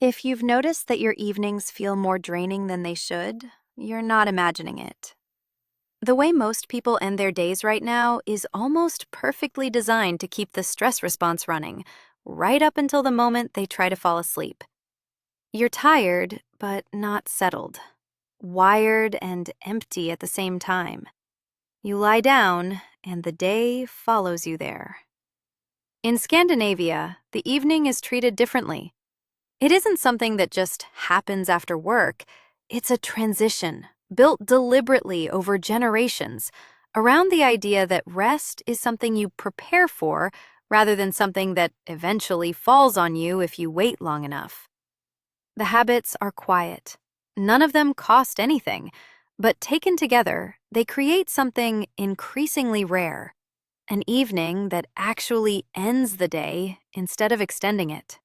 If you've noticed that your evenings feel more draining than they should, you're not imagining it. The way most people end their days right now is almost perfectly designed to keep the stress response running, right up until the moment they try to fall asleep. You're tired, but not settled, wired and empty at the same time. You lie down, and the day follows you there. In Scandinavia, the evening is treated differently. It isn't something that just happens after work. It's a transition, built deliberately over generations, around the idea that rest is something you prepare for rather than something that eventually falls on you if you wait long enough. The habits are quiet. None of them cost anything, but taken together, they create something increasingly rare, an evening that actually ends the day instead of extending it.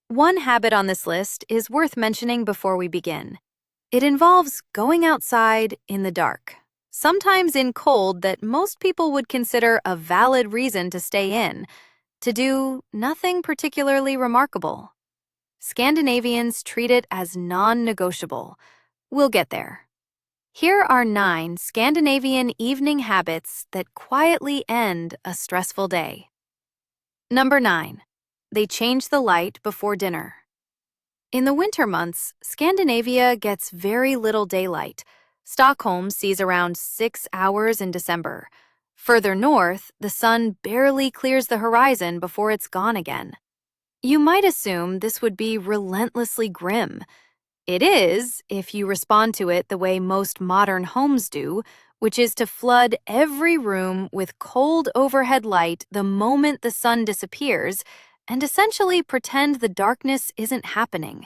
One habit on this list is worth mentioning before we begin. It involves going outside in the dark, sometimes in cold that most people would consider a valid reason to stay in, to do nothing particularly remarkable. Scandinavians treat it as non-negotiable. We'll get there. Here are 9 Scandinavian evening habits that quietly end a stressful day. Number 9. They change the light before dinner. In the winter months, Scandinavia gets very little daylight. Stockholm sees around 6 hours in December. Further north, the sun barely clears the horizon before it's gone again. You might assume this would be relentlessly grim. It is, if you respond to it the way most modern homes do, which is to flood every room with cold overhead light the moment the sun disappears, and essentially pretend the darkness isn't happening.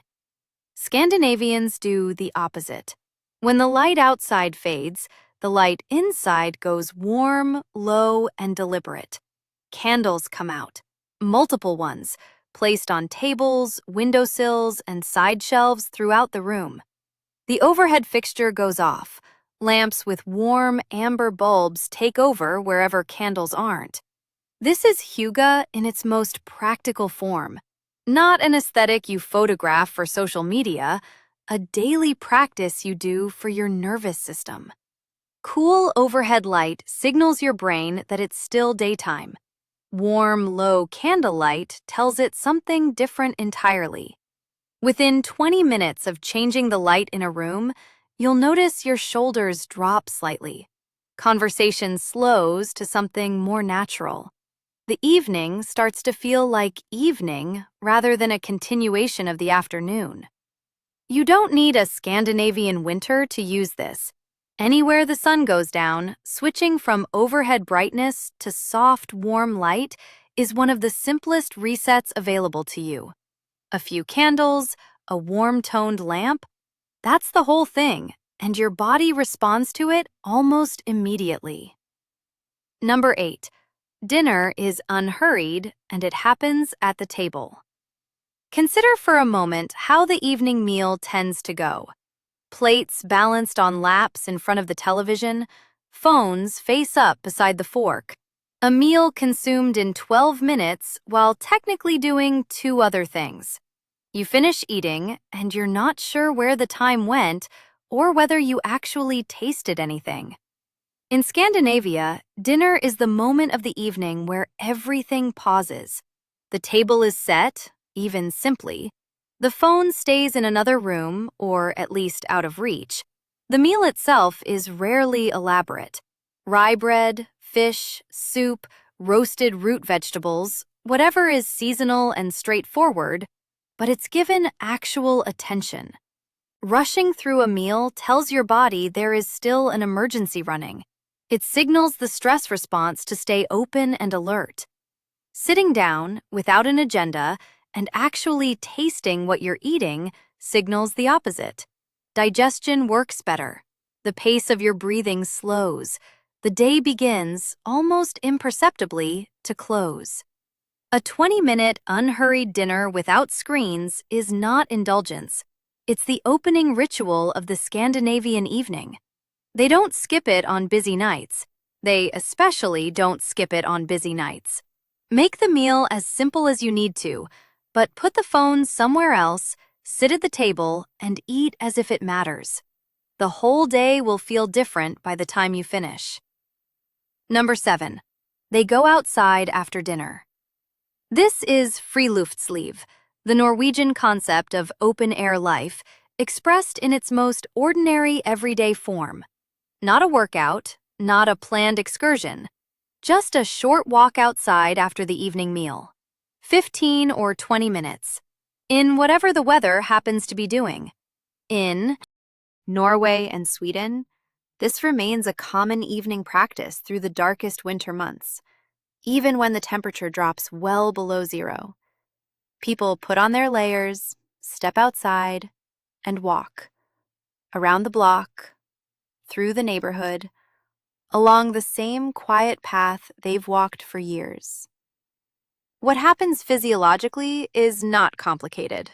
Scandinavians do the opposite. When the light outside fades, the light inside goes warm, low, and deliberate. Candles come out, multiple ones, placed on tables, windowsills, and side shelves throughout the room. The overhead fixture goes off. Lamps with warm, amber bulbs take over wherever candles aren't. This is hygge in its most practical form. Not an aesthetic you photograph for social media, a daily practice you do for your nervous system. Cool overhead light signals your brain that it's still daytime. Warm, low candlelight tells it something different entirely. Within 20 minutes of changing the light in a room, you'll notice your shoulders drop slightly. Conversation slows to something more natural. The evening starts to feel like evening rather than a continuation of the afternoon. You don't need a Scandinavian winter to use this. Anywhere the sun goes down, switching from overhead brightness to soft, warm light is one of the simplest resets available to you. A few candles, a warm-toned lamp, that's the whole thing, and your body responds to it almost immediately. Number 8. Dinner is unhurried, and it happens at the table. Consider for a moment how the evening meal tends to go. Plates balanced on laps in front of the television, phones face up beside the fork. A meal consumed in 12 minutes while technically doing 2 other things. You finish eating, and you're not sure where the time went or whether you actually tasted anything. In Scandinavia, dinner is the moment of the evening where everything pauses. The table is set, even simply. The phone stays in another room, or at least out of reach. The meal itself is rarely elaborate. Rye bread, fish, soup, roasted root vegetables, whatever is seasonal and straightforward, but it's given actual attention. Rushing through a meal tells your body there is still an emergency running. It signals the stress response to stay open and alert. Sitting down, without an agenda, and actually tasting what you're eating signals the opposite. Digestion works better. The pace of your breathing slows. The day begins, almost imperceptibly, to close. A 20-minute unhurried dinner without screens is not indulgence. It's the opening ritual of the Scandinavian evening. They don't skip it on busy nights. They especially don't skip it on busy nights. Make the meal as simple as you need to, But put the phone somewhere else, sit at the table, and eat as if it matters. The whole day will feel different by the time you finish. Number 7. They go outside after dinner. This is friluftsliv, the Norwegian concept of open-air life, expressed in its most ordinary everyday form. Not a workout, not a planned excursion, just a short walk outside after the evening meal. 15 or 20 minutes, in whatever the weather happens to be doing. In Norway and Sweden, this remains a common evening practice through the darkest winter months, even when the temperature drops well below zero. People put on their layers, step outside, and walk around the block, through the neighborhood, along the same quiet path they've walked for years. What happens physiologically is not complicated.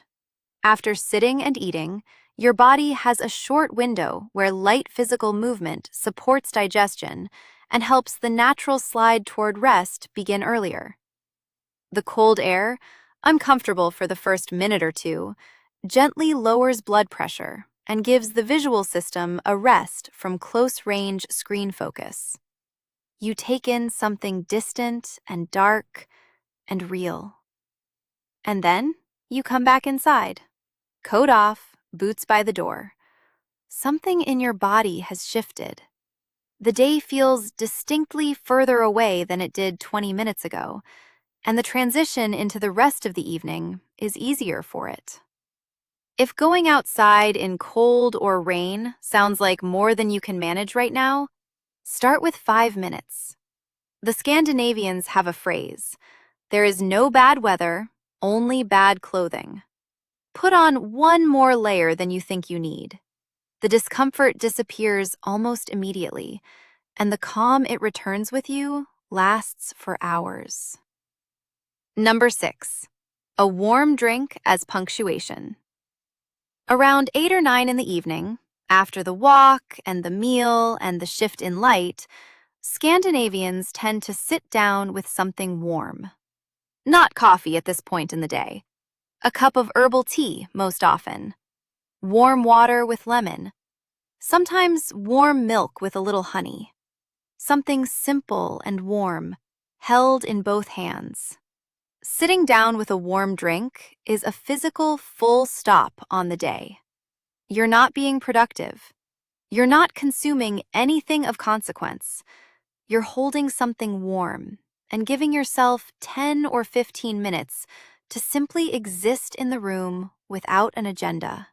After sitting and eating, your body has a short window where light physical movement supports digestion and helps the natural slide toward rest begin earlier. The cold air, uncomfortable for the first minute or two, gently lowers blood pressure and gives the visual system a rest from close-range screen focus. You take in something distant and dark and real. And then you come back inside, coat off, boots by the door. Something in your body has shifted. The day feels distinctly further away than it did 20 minutes ago, and the transition into the rest of the evening is easier for it. If going outside in cold or rain sounds like more than you can manage right now, start with 5 minutes. The Scandinavians have a phrase: there is no bad weather, only bad clothing. Put on one more layer than you think you need. The discomfort disappears almost immediately, and the calm it returns with you lasts for hours. Number 6. A warm drink as punctuation. Around 8 or 9 in the evening, after the walk and the meal and the shift in light, Scandinavians tend to sit down with something warm. Not coffee at this point in the day. A cup of herbal tea, most often. Warm water with lemon. Sometimes warm milk with a little honey. Something simple and warm, held in both hands. Sitting down with a warm drink is a physical full stop on the day. You're not being productive. You're not consuming anything of consequence. You're holding something warm and giving yourself 10 or 15 minutes to simply exist in the room without an agenda.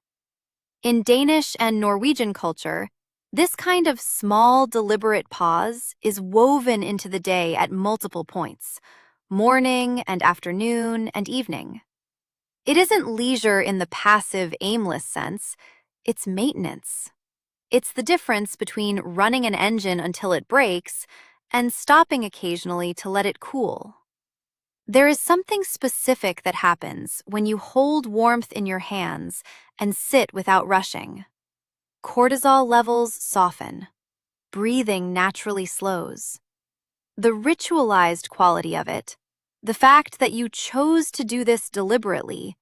In Danish and Norwegian culture, this kind of small, deliberate pause is woven into the day at multiple points: morning and afternoon and evening. It isn't leisure in the passive, aimless sense, it's maintenance. It's the difference between running an engine until it breaks and stopping occasionally to let it cool. There is something specific that happens when you hold warmth in your hands and sit without rushing. Cortisol levels soften. Breathing naturally slows. The ritualized quality of it, the fact that you chose to do this deliberately,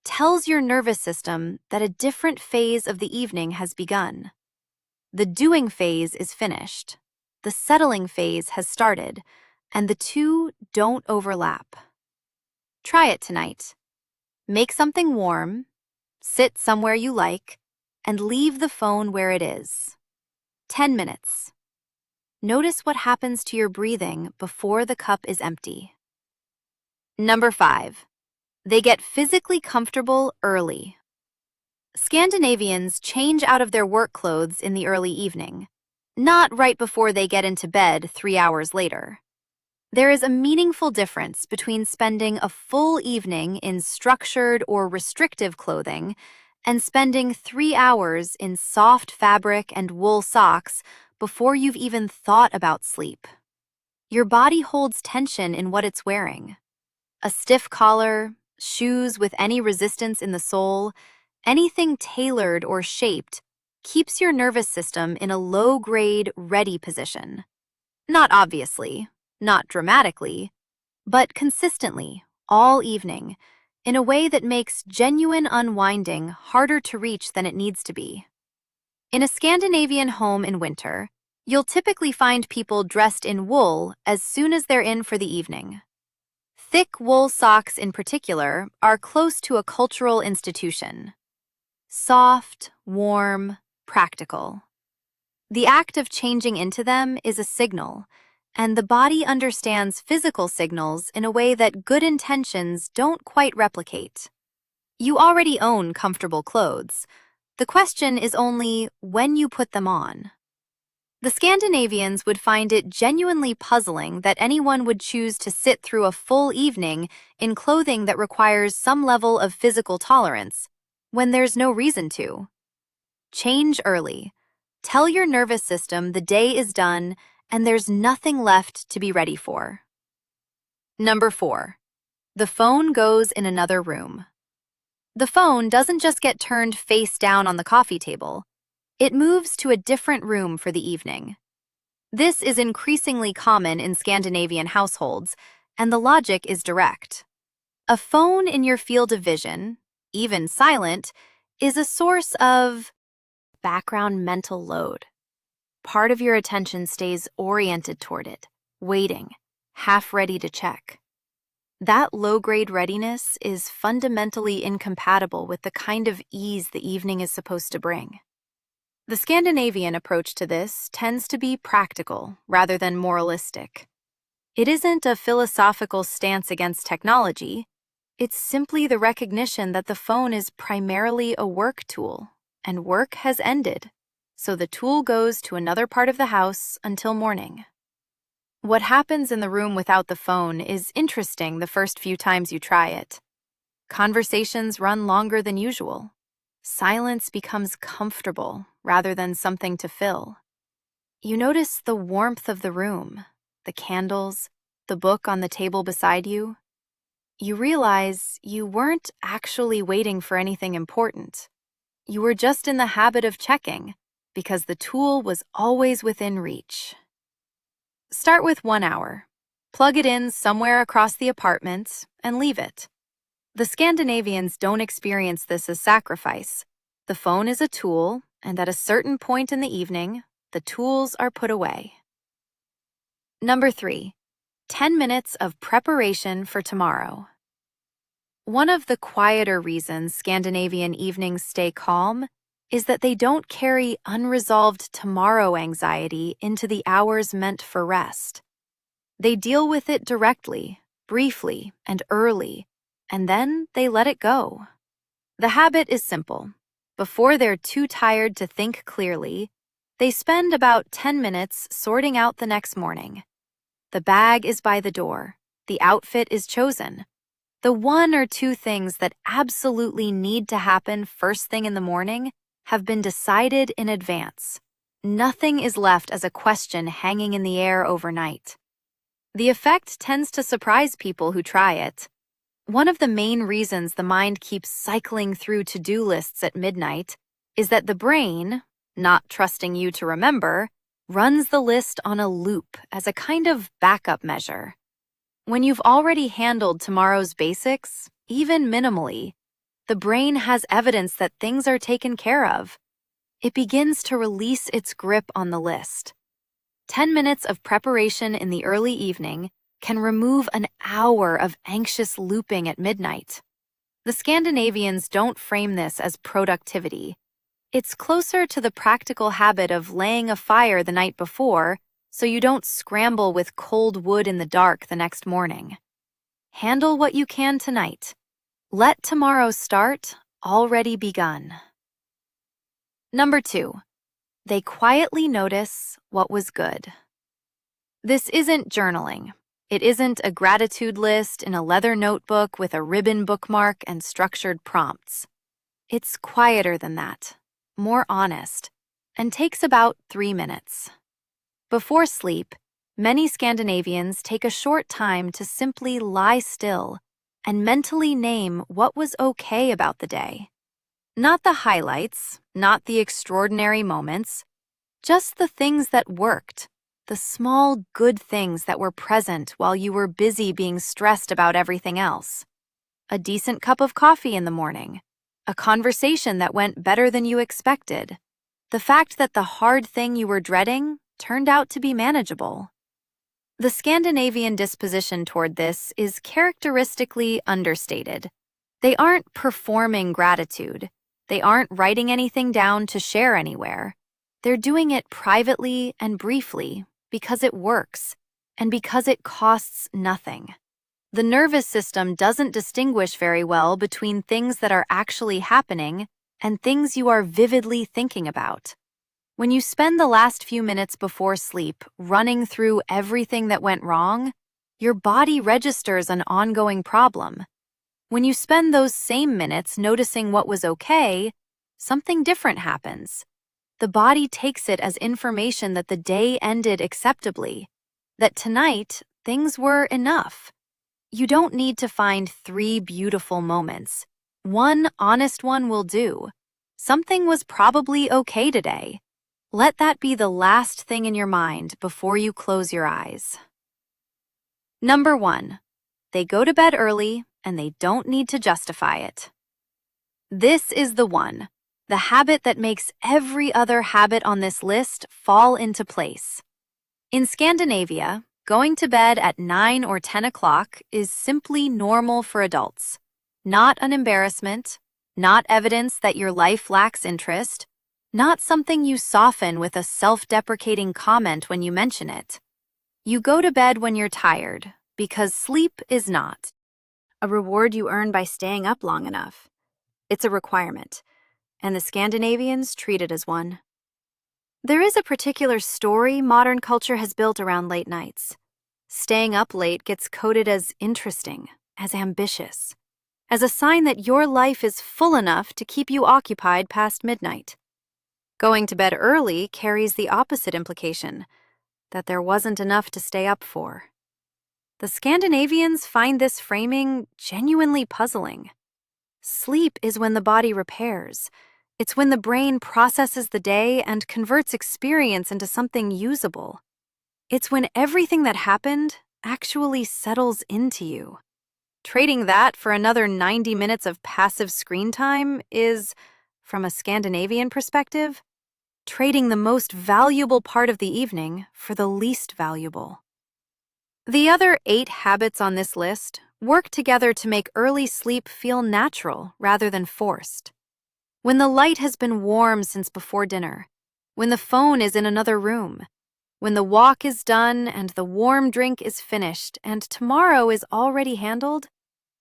tells your nervous system that a different phase of the evening has begun. The doing phase is finished. The settling phase has started, and the two don't overlap. Try it tonight. Make something warm, sit somewhere you like, and leave the phone where it is. 10 minutes. Notice what happens to your breathing before the cup is empty. Number 5. They get physically comfortable early. Scandinavians change out of their work clothes in the early evening, not right before they get into bed 3 hours later. There is a meaningful difference between spending a full evening in structured or restrictive clothing and spending 3 hours in soft fabric and wool socks before you've even thought about sleep. Your body holds tension in what it's wearing. A stiff collar, shoes with any resistance in the sole, anything tailored or shaped keeps your nervous system in a low-grade, ready position. Not obviously, not dramatically, but consistently, all evening, in a way that makes genuine unwinding harder to reach than it needs to be. In a Scandinavian home in winter, you'll typically find people dressed in wool as soon as they're in for the evening. Thick wool socks in particular are close to a cultural institution. Soft, warm, practical. The act of changing into them is a signal, and the body understands physical signals in a way that good intentions don't quite replicate. You already own comfortable clothes. The question is only when you put them on. The Scandinavians would find it genuinely puzzling that anyone would choose to sit through a full evening in clothing that requires some level of physical tolerance, when there's no reason to. Change early. Tell your nervous system the day is done and there's nothing left to be ready for. Number 4. The phone goes in another room. The phone doesn't just get turned face down on the coffee table. It moves to a different room for the evening. This is increasingly common in Scandinavian households, and the logic is direct. A phone in your field of vision, even silent, is a source of background mental load. Part of your attention stays oriented toward it, waiting, half ready to check. That low-grade readiness is fundamentally incompatible with the kind of ease the evening is supposed to bring. The Scandinavian approach to this tends to be practical rather than moralistic. It isn't a philosophical stance against technology. It's simply the recognition that the phone is primarily a work tool, and work has ended, so the tool goes to another part of the house until morning. What happens in the room without the phone is interesting the first few times you try it. Conversations run longer than usual. Silence becomes comfortable rather than something to fill. You notice the warmth of the room, the candles, the book on the table beside you. You realize you weren't actually waiting for anything important. You were just in the habit of checking because the tool was always within reach. Start with 1 hour. Plug it in somewhere across the apartment and leave it. The Scandinavians don't experience this as sacrifice. The phone is a tool, and at a certain point in the evening, the tools are put away. Number 3. 10 minutes of preparation for tomorrow. One of the quieter reasons Scandinavian evenings stay calm is that they don't carry unresolved tomorrow anxiety into the hours meant for rest. They deal with it directly, briefly, and early, and then they let it go. The habit is simple. Before they're too tired to think clearly, they spend about 10 minutes sorting out the next morning. The bag is by the door. The outfit is chosen. The 1 or 2 things that absolutely need to happen first thing in the morning have been decided in advance. Nothing is left as a question hanging in the air overnight. The effect tends to surprise people who try it. One of the main reasons the mind keeps cycling through to-do lists at midnight is that the brain, not trusting you to remember, runs the list on a loop as a kind of backup measure. When you've already handled tomorrow's basics, even minimally, the brain has evidence that things are taken care of. It begins to release its grip on the list. 10 minutes of preparation in the early evening can remove an hour of anxious looping at midnight. The Scandinavians don't frame this as productivity. It's closer to the practical habit of laying a fire the night before so you don't scramble with cold wood in the dark the next morning. Handle what you can tonight. Let tomorrow's start already begun. Number 2. They quietly notice what was good. This isn't journaling. It isn't a gratitude list in a leather notebook with a ribbon bookmark and structured prompts. It's quieter than that, more honest, and takes about 3 minutes. Before sleep, many Scandinavians take a short time to simply lie still and mentally name what was okay about the day. Not the highlights, not the extraordinary moments, just the things that worked, the small good things that were present while you were busy being stressed about everything else. a decent cup of coffee in the morning, a conversation that went better than you expected. The fact that the hard thing you were dreading turned out to be manageable. The Scandinavian disposition toward this is characteristically understated. They aren't performing gratitude. They aren't writing anything down to share anywhere. They're doing it privately and briefly because it works and because it costs nothing. The nervous system doesn't distinguish very well between things that are actually happening and things you are vividly thinking about. When you spend the last few minutes before sleep running through everything that went wrong, your body registers an ongoing problem. When you spend those same minutes noticing what was okay, something different happens. The body takes it as information that the day ended acceptably, that tonight things were enough. You don't need to find 3 beautiful moments. One honest one will do. Something was probably okay today. Let that be the last thing in your mind before you close your eyes. Number 1. They go to bed early and they don't need to justify it. This is the one, the habit that makes every other habit on this list fall into place. In Scandinavia, going to bed at 9 or 10 o'clock is simply normal for adults. Not an embarrassment, not evidence that your life lacks interest, not something you soften with a self-deprecating comment when you mention it. You go to bed when you're tired, because sleep is not a reward you earn by staying up long enough. It's a requirement, and the Scandinavians treat it as one. There is a particular story modern culture has built around late nights. Staying up late gets coded as interesting, as ambitious, as a sign that your life is full enough to keep you occupied past midnight. Going to bed early carries the opposite implication, that there wasn't enough to stay up for. The Scandinavians find this framing genuinely puzzling. Sleep is when the body repairs. It's when the brain processes the day and converts experience into something usable. It's when everything that happened actually settles into you. Trading that for another 90 minutes of passive screen time is, from a Scandinavian perspective, trading the most valuable part of the evening for the least valuable. The other 8 habits on this list work together to make early sleep feel natural rather than forced. When the light has been warm since before dinner, when the phone is in another room, when the walk is done and the warm drink is finished and tomorrow is already handled,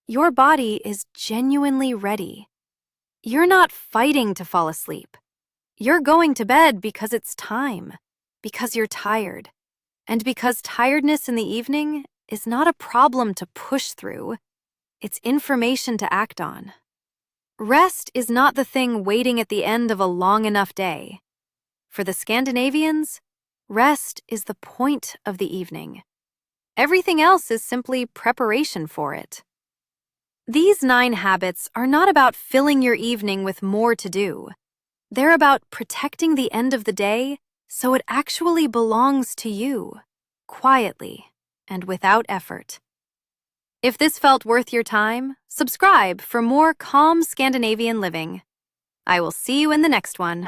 your body is genuinely ready. You're not fighting to fall asleep. You're going to bed because it's time, because you're tired, and because tiredness in the evening is not a problem to push through, it's information to act on. Rest is not the thing waiting at the end of a long enough day. For the Scandinavians, rest is the point of the evening. Everything else is simply preparation for it. These 9 habits are not about filling your evening with more to do. They're about protecting the end of the day so it actually belongs to you, quietly and without effort. If this felt worth your time, subscribe for more calm Scandinavian living. I will see you in the next one.